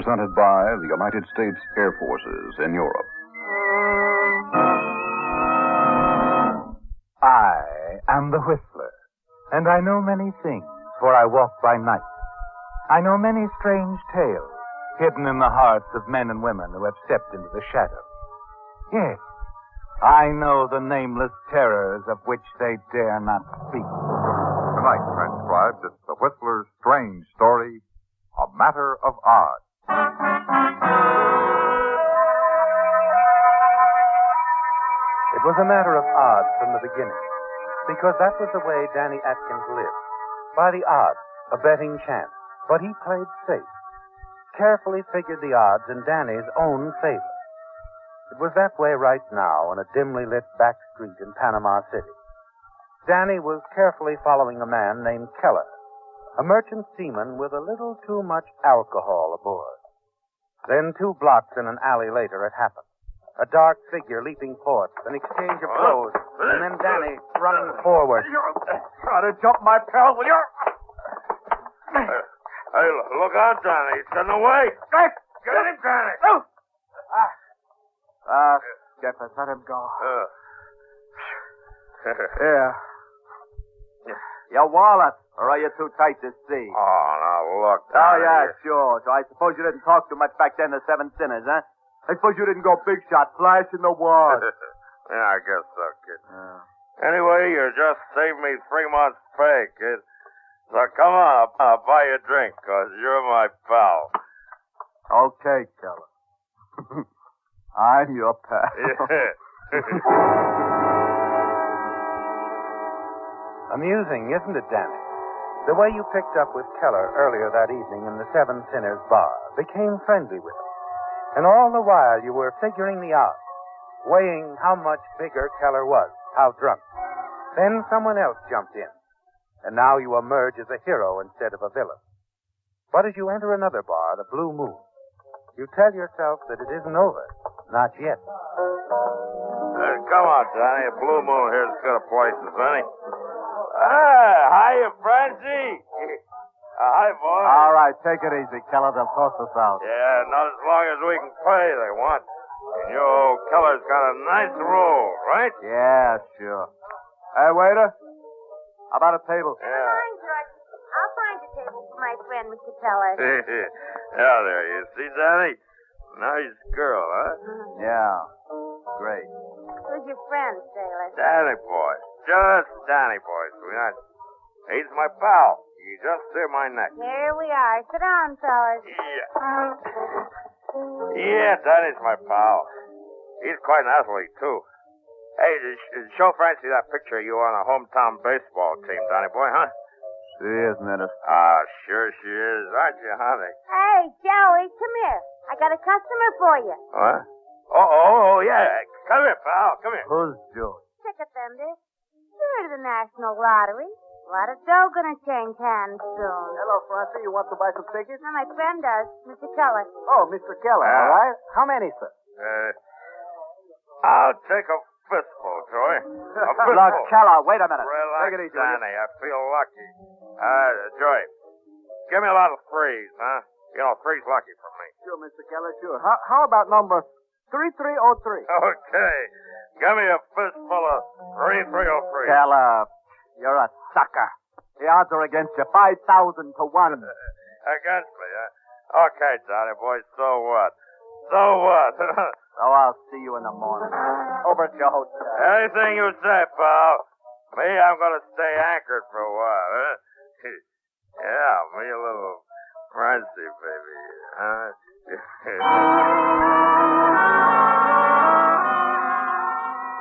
presented by the United States Air Forces in Europe. I am the Whistler, and I know many things, for I walk by night. I know many strange tales hidden in the hearts of men and women who have stepped into the shadow. Yes, I know the nameless terrors of which they dare not speak. Tonight, transcribed, it's The Whistler's strange story, A Matter of Odd. It was a matter of odds from the beginning, because that was the way Danny Atkins lived. By the odds, a betting chance. But he played safe, carefully figured the odds in Danny's own favor. It was that way right now on a dimly lit back street in Panama City. Danny was carefully following a man named Keller, a merchant seaman with a little too much alcohol aboard. Then 2 blocks in an alley later it happened. A dark figure leaping forth, an exchange of blows, and then Danny running forward. Try to jump my pal, will you? Hey, look out, Danny. He's getting away. Get him, Danny. Jeffers, let him go. Yeah. Your wallet, or are you too tight to see? Oh, now look, Danny. Oh, yeah, sure. So I suppose you didn't talk too much back then to 7 Sinners, huh? I suppose you didn't go big shot, flash in the wall. Yeah, I guess so, kid. Anyway, you just saved me 3 months' pay, kid. So come on, I'll buy you a drink, 'cause you're my pal. Okay, Keller. I'm your pal. Amusing, isn't it, Danny? The way you picked up with Keller earlier that evening in the 7 Sinners bar, became friendly with him. And all the while you were figuring the odds, weighing how much bigger Keller was, how drunk. Then someone else jumped in, and now you emerge as a hero instead of a villain. But as you enter another bar, the Blue Moon, you tell yourself that it isn't over. Not yet. Come on, Danny. Blue Moon here's as good a place as any. Hiya, Francie. Hi, boy. All right, take it easy, Keller. They'll toss us out. Yeah, not as long as we can pay, they want. And your old Keller's got a nice roll, right? Yeah, sure. Hey, waiter. How about a table? Yeah. Fine, George. I'll find a table for my friend, Mr. Keller. Yeah, there you see, Danny. Nice girl, huh? Yeah. Great. Who's your friend, Sailor? Danny boy. Just Danny boy, sweetheart. He's my pal. You just see my neck. Here we are. Sit down, fellas. Yeah, Danny's my pal. He's quite an athlete, too. Hey, show Francie that picture of you on a hometown baseball team, Danny boy, huh? She is, Dennis. Sure she is, aren't you, honey? Hey, Joey, come here. I got a customer for you. What? Oh, yeah. Come here, pal. Come here. Who's Joey? Ticket vendor. You heard of the National Lottery. A lot of dough gonna change hands soon. Hello, Francie. You want to buy some tickets? Now, my friend does, Mr. Keller. Oh, Mr. Keller, all right. How many, sir? I'll take a fistful, Joey. A fistful. Look, Keller, wait a minute. Relax, Take it easy, will you? Danny. I feel lucky. Joey, give me a lot of threes, huh? You know, three's lucky for me. Sure, Mr. Keller, sure. How about number 3303? Okay. Give me a fistful of 3303. Keller, you're a sucker. The odds are against you, 5,000 to 1. Against me, huh? Okay, Danny boy, so what? So what? So I'll see you in the morning. Over at your hotel. Anything you say, pal. Me, I'm going to stay anchored for a while, huh? Yeah, me a little Francie, baby, huh?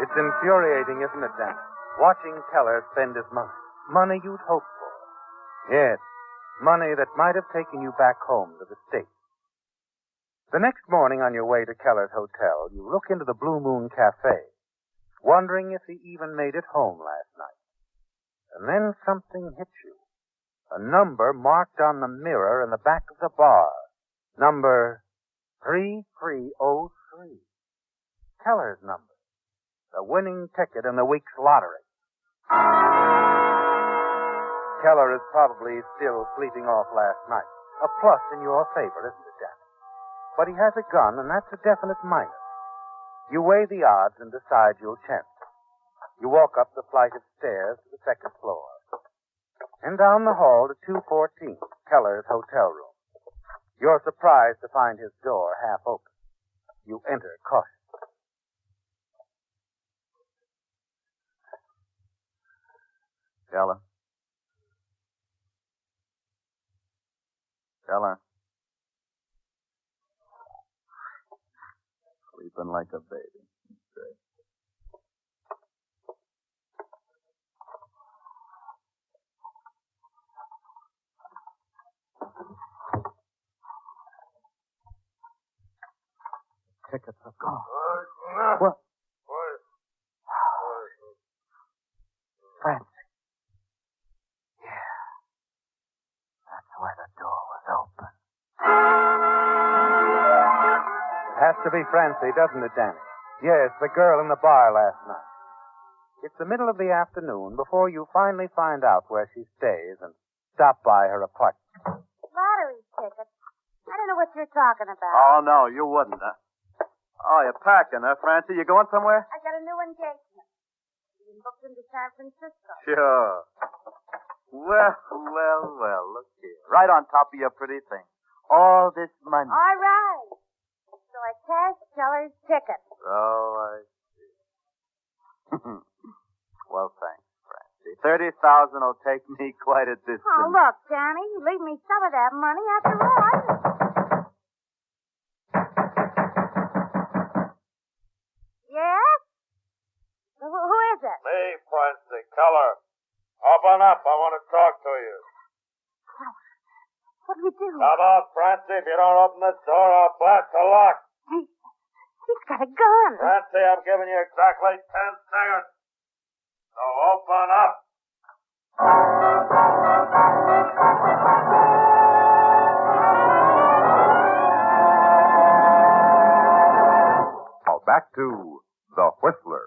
It's infuriating, isn't it, Dan? Watching Keller spend his money. Money you'd hoped for. Yes, money that might have taken you back home to the States. The next morning on your way to Keller's hotel, you look into the Blue Moon Cafe, wondering if he even made it home last night. And then something hits you. A number marked on the mirror in the back of the bar. Number 3303. Keller's number. The winning ticket in the week's lottery. Keller is probably still sleeping off last night. A plus in your favor, isn't it, Dan? But he has a gun, and that's a definite minus. You weigh the odds and decide you'll chance it. You walk up the flight of stairs to the second floor. And down the hall to 214, Keller's hotel room. You're surprised to find his door half open. You enter cautiously. Keller. Keller. Sleeping like a baby. Great. Tickets are gone. What? Fancy. Yeah. That's where the door was open. It has to be Francie, doesn't it, Danny? Yes, the girl in the bar last night. It's the middle of the afternoon before you finally find out where she stays and stop by her apartment. Lottery ticket. I don't know what you're talking about. Oh, no, you wouldn't, huh? Oh, you're packing, huh, Francie? You going somewhere? I got a new engagement. Been booked into San Francisco. Sure. Well, look here. Right on top of your pretty thing. All this money. All right. So I cashed Keller's ticket. Oh, I see. Well, thanks, Francie. 30,000 will take me quite a distance. Oh, look, Danny, you leave me some of that money after all. Yes? Who is it? Me, Francie, Keller. Open up. I want to talk to you. What do you do? Come out, Francie. If you don't open this door, I'll blast the lock. He's got a gun. Francie, I'm giving you exactly 10 seconds. So open up. Now back to The Whistler.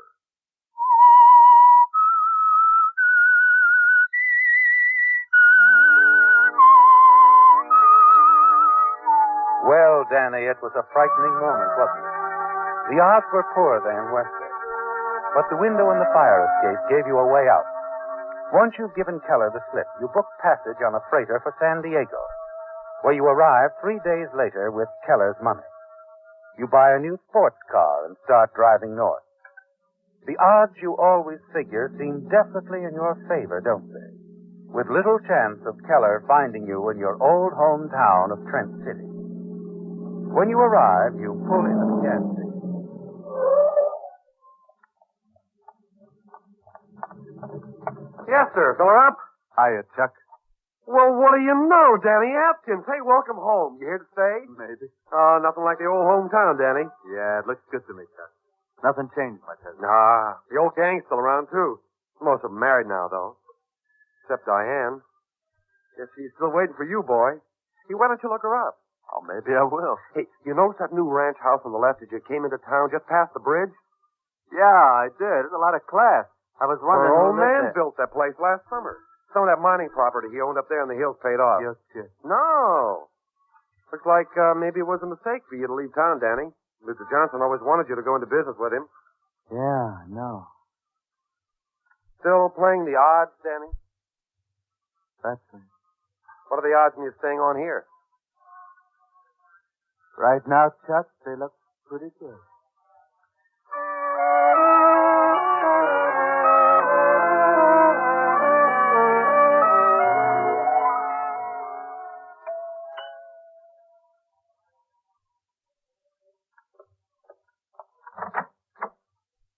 Well, Danny, it was a frightening moment, wasn't it? The odds were poor then, weren't they? But the window in the fire escape gave you a way out. Once you've given Keller the slip, you book passage on a freighter for San Diego, where you arrive 3 days later with Keller's money. You buy a new sports car and start driving north. The odds you always figure seem definitely in your favor, don't they? With little chance of Keller finding you in your old hometown of Trent City. When you arrive, you pull in at the gas station. Yes, sir. Fill her up? Hiya, Chuck. Well, what do you know, Danny Atkins? Hey, welcome home. You here to stay? Maybe. Nothing like the old hometown, Danny. Yeah, it looks good to me, Chuck. Nothing changed much, has it? Nah, the old gang's still around, too. Most of them married now, though. Except Diane. Guess she's still waiting for you, boy. Hey, why don't you look her up? Oh, maybe I will. Hey, you notice that new ranch house on the left as you came into town just past the bridge? Yeah, I did. There's a lot of class. I was wondering. Our old who lived man there. built that place last summer. Some of that mining property he owned up there in the hills paid off. Just kidding. No. Looks like maybe it was a mistake for you to leave town, Danny. Mr. Johnson always wanted you to go into business with him. Yeah, I know. Still playing the odds, Danny? That's right. What are the odds on you staying on here? Right now, Chuck, they look pretty good.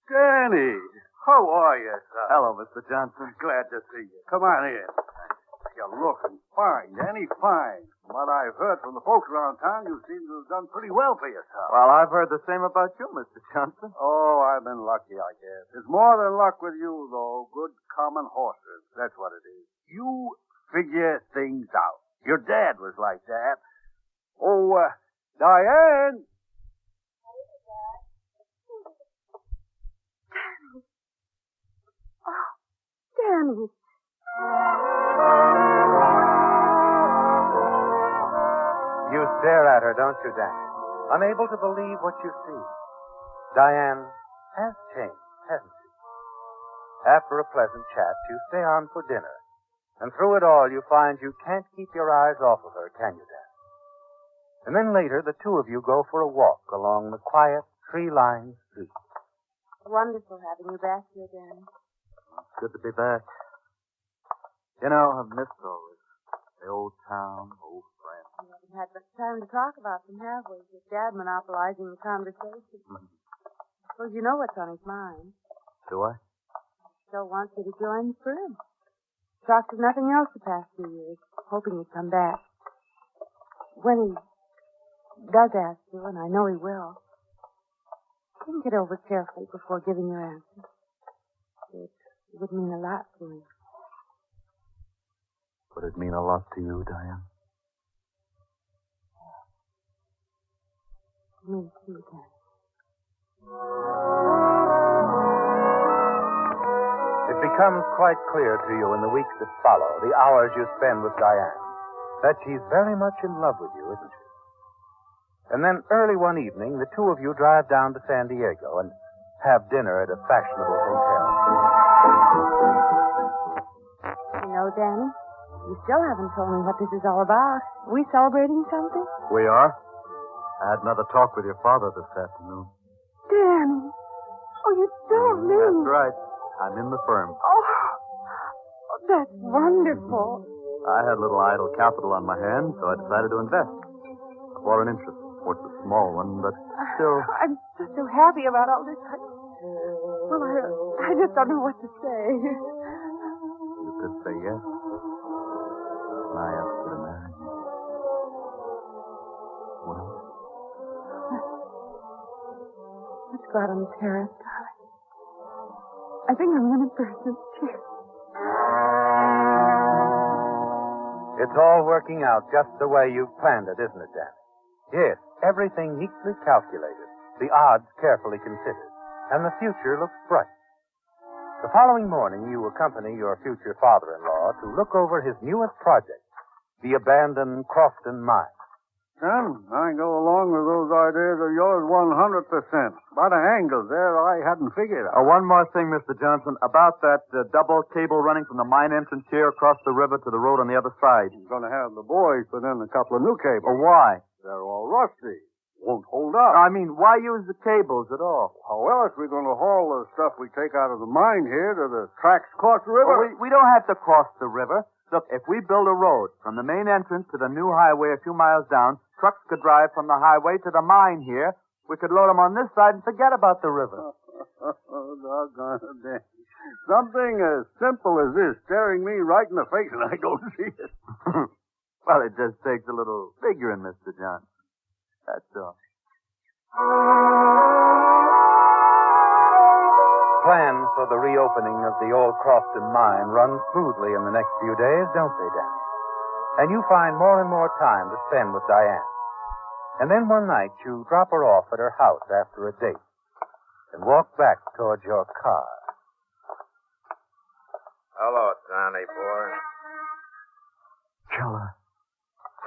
Danny, how are you, son? Hello, Mr. Johnson. Glad to see you. Come on in. You're looking fine, Danny, fine. From what I've heard from the folks around town, you seem to have done pretty well for yourself. Well, I've heard the same about you, Mr. Johnson. Oh, I've been lucky, I guess. There's more than luck with you, though. Good common horses. That's what it is. You figure things out. Your dad was like that. Oh, Diane! Danny. You stare at her, don't you, Danny? unable to believe what you see. Diane has changed, hasn't she? After a pleasant chat, you stay on for dinner. And through it all, you find you can't keep your eyes off of her, can you, Dan? And then later, the two of you go for a walk along the quiet, tree-lined street. Wonderful having you back here, Danny. Good to be back. You know, I've missed all this. The old town, old friends. We haven't had much time to talk about them, have we? With Dad monopolizing the conversation. Well, you know what's on his mind. Do I? Still wants you to join the firm. Talked of nothing else the past few years, hoping you'd come back. When he does ask you, and I know he will, think it over carefully before giving your answer. It would mean a lot to me. Would it mean a lot to you, Diane? Me too, Danny. It becomes quite clear to you in the weeks that follow, the hours you spend with Diane, that she's very much in love with you, isn't she? And then early one evening, the two of you drive down to San Diego and have dinner at a fashionable hotel. You know, Danny, you still haven't told me what this is all about. Are we celebrating something? We are. I had another talk with your father this afternoon. Danny! Oh, you don't mean... That's right. I'm in the firm. Oh, that's wonderful. I had a little idle capital on my hands, so I decided to invest. I bought an interest. Of course, a small one, but still... I'm just so happy about all this. I just don't know what to say. You could say yes. And I asked you to marry me. Well? Let's go out on the terrace, darling. I think I'm going to burst this chair. It's all working out just the way you've planned it, isn't it, Danny? Yes, everything neatly calculated, the odds carefully considered, and the future looks bright. The following morning, you accompany your future father-in-law to look over his newest project, the abandoned Crofton mine. Son, I go along with those ideas of yours 100%. About an angle there I hadn't figured out. One more thing, Mr. Johnson, about that double cable running from the mine entrance here across the river to the road on the other side. I'm going to have the boys put in a couple of new cables. Why? They're all rusty. Won't hold up. I mean, why use the cables at all? How else are we going to haul the stuff we take out of the mine here to the tracks across the river? Well, we don't have to cross the river. Look, if we build a road from the main entrance to the new highway a few miles down, trucks could drive from the highway to the mine here. We could load them on this side and forget about the river. Oh, doggone it. Something as simple as this staring me right in the face and I don't see it. Well, it just takes a little figuring, Mr. Johnson. That's all. Plans for the reopening of the old Crofton mine run smoothly in the next few days, don't they, Danny? And you find more and more time to spend with Diane. And then one night you drop her off at her house after a date and walk back towards your car. Hello, Danny boy. Keller.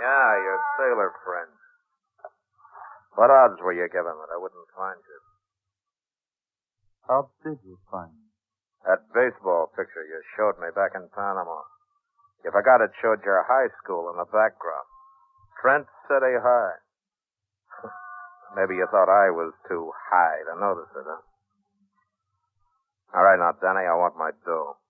Yeah, your sailor friend. What odds were you given that I wouldn't find you? How did you find me? That baseball picture you showed me back in Panama. You forgot it showed your high school in the background. Trent City High. Maybe you thought I was too high to notice it, huh? All right, now, Danny, I want my dough.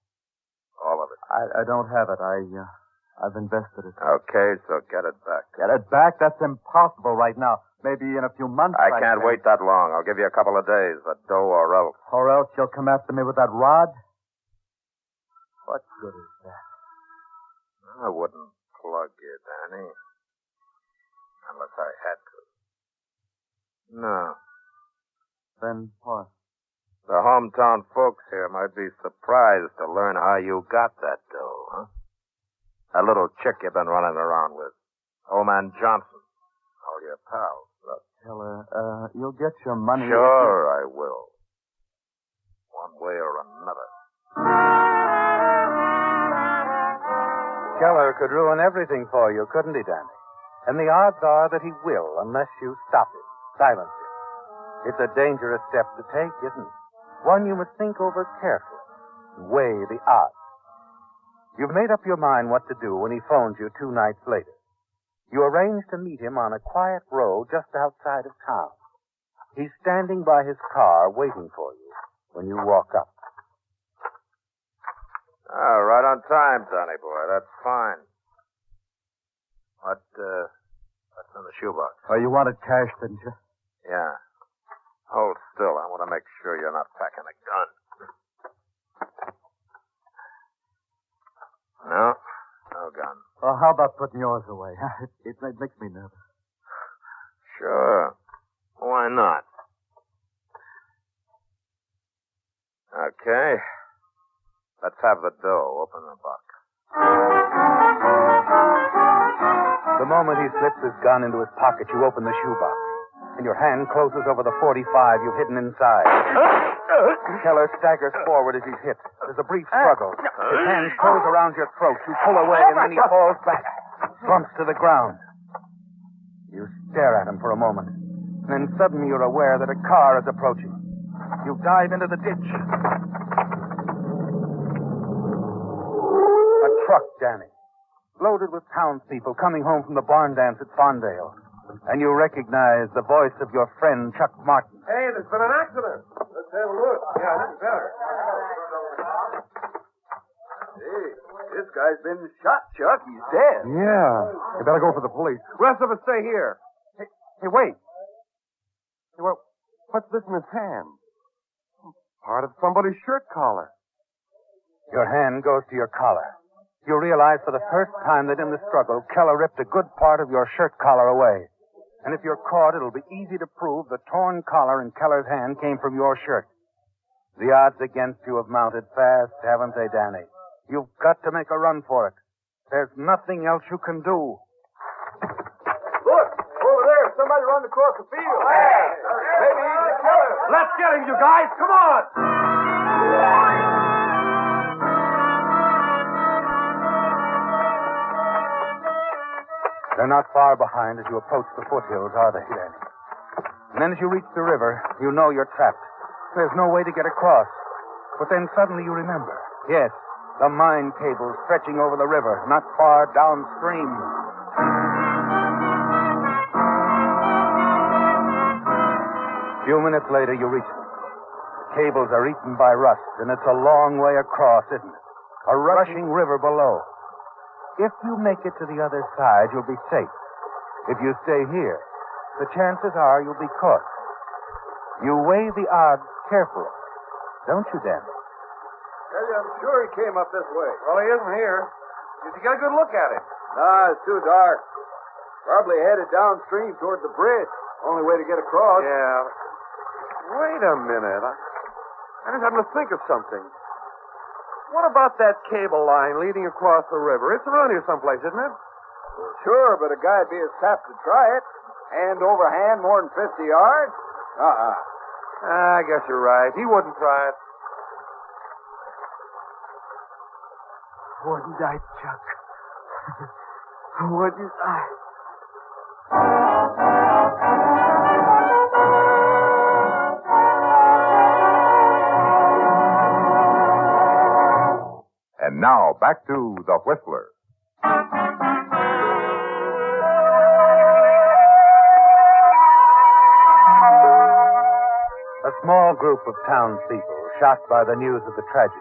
All of it. I don't have it. I've invested it. Okay, so get it back. Get it back? That's impossible right now. Maybe in a few months. I can't wait that long. I'll give you a couple of days, the dough or else. Or else you'll come after me with that rod? What good is that? I wouldn't plug you, Danny. Unless I had to. No. Then what? The hometown folks here might be surprised to learn how you got that dough, huh? That little chick you've been running around with. Old man Johnson. All your pals. Look, Keller, you'll get your money. Sure I will. One way or another. Keller could ruin everything for you, couldn't he, Danny? And the odds are that he will, unless you stop him. silence it. It's a dangerous step to take, isn't it? One you must think over carefully and weigh the odds. You've made up your mind what to do when he phones you 2 nights later. You arrange to meet him on a quiet road just outside of town. He's standing by his car waiting for you when you walk up. Oh, right on time, Sonny boy. That's fine. What's in the shoebox? Oh, you wanted cash, didn't you? Yeah. Hold still. I want to make sure you're not packing a gun. No gun. Well, how about putting yours away? It makes me nervous. Sure. Why not? Okay. Let's have the dough. Open the box. The moment he slips his gun into his pocket, you open the shoebox, and your hand closes over the .45 you've hidden inside. Keller staggers forward as he's hit. There's a brief struggle. His hands close around your throat. You pull away, and then he falls back, slumps to the ground. You stare at him for a moment, and then suddenly you're aware that a car is approaching. You dive into the ditch. A truck, Danny, loaded with townspeople coming home from the barn dance at Fondale. And you recognize the voice of your friend, Chuck Martin. Hey, there's been an accident. Let's have a look. Yeah, this is better. Hey, this guy's been shot, Chuck. He's dead. Yeah. You better go for the police. Rest of us stay here. Hey, wait. Hey, well, what's this in his hand? Part of somebody's shirt collar. Your hand goes to your collar. You realize for the first time that in the struggle, Keller ripped a good part of your shirt collar away. And if you're caught, it'll be easy to prove the torn collar in Keller's hand came from your shirt. The odds against you have mounted fast, haven't they, Danny? You've got to make a run for it. There's nothing else you can do. Look, over there, somebody running across the field. Hey, maybe he's the killer. Let's get him, you guys. Come on. They're not far behind as you approach the foothills, are they, Danny? And then as you reach the river, you know you're trapped. There's no way to get across. But then suddenly you remember. Yes, the mine cable stretching over the river, not far downstream. A few minutes later, you reach them. The cables are eaten by rust, and it's a long way across, isn't it? A rushing river below. If you make it to the other side, you'll be safe. If you stay here, the chances are you'll be caught. You weigh the odds carefully, don't you, Dan? Tell you, I'm sure he came up this way. Well, he isn't here. Did you get a good look at him? Nah, it's too dark. Probably headed downstream toward the bridge. Only way to get across. Yeah. Wait a minute. I just happened to think of something. What about that cable line leading across the river? It's around here someplace, isn't it? Well, sure, but a guy'd be as apt to try it. Hand over hand more than 50 yards? I guess you're right. He wouldn't try it. Wouldn't I, Chuck? Wouldn't I? And now, back to The Whistler. A small group of townspeople, shocked by the news of the tragedy,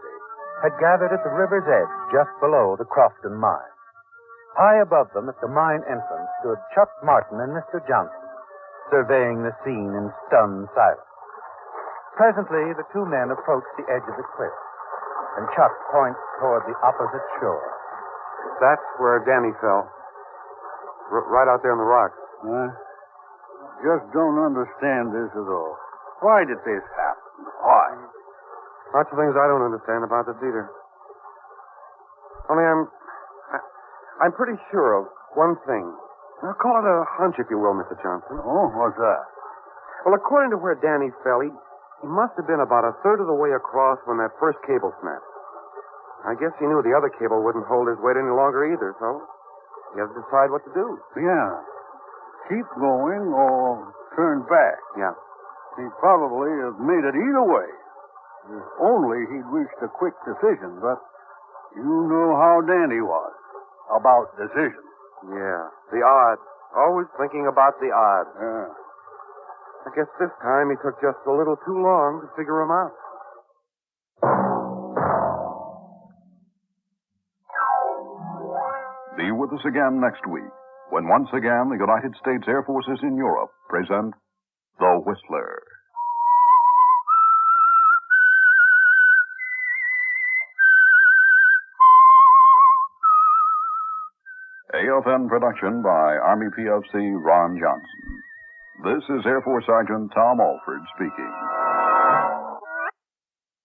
had gathered at the river's edge just below the Crofton mine. High above them at the mine entrance stood Chuck Martin and Mr. Johnson, surveying the scene in stunned silence. Presently, the two men approached the edge of the cliff, and Chuck points toward the opposite shore. That's where Danny fell. Right out there on the rocks. Just don't understand this at all. Why did this happen? Why? Lots of things I don't understand about this either. Only I'm pretty sure of one thing. Now, call it a hunch, if you will, Mr. Johnson. Oh, what's that? Well, according to where Danny fell, he must have been about a third of the way across when that first cable snapped. I guess he knew the other cable wouldn't hold his weight any longer either, so he had to decide what to do. Yeah. Keep going or turned back. Yeah. He'd probably have made it either way. If only he'd reached a quick decision, but you know how Danny was about decisions. Yeah. The odds. Always thinking about the odds. Yeah. I guess this time he took just a little too long to figure them out. Be with us again next week when once again the United States Air Forces in Europe present The Whistler. AFN production by Army PFC Ron Johnson. This is Air Force Sergeant Tom Alford speaking.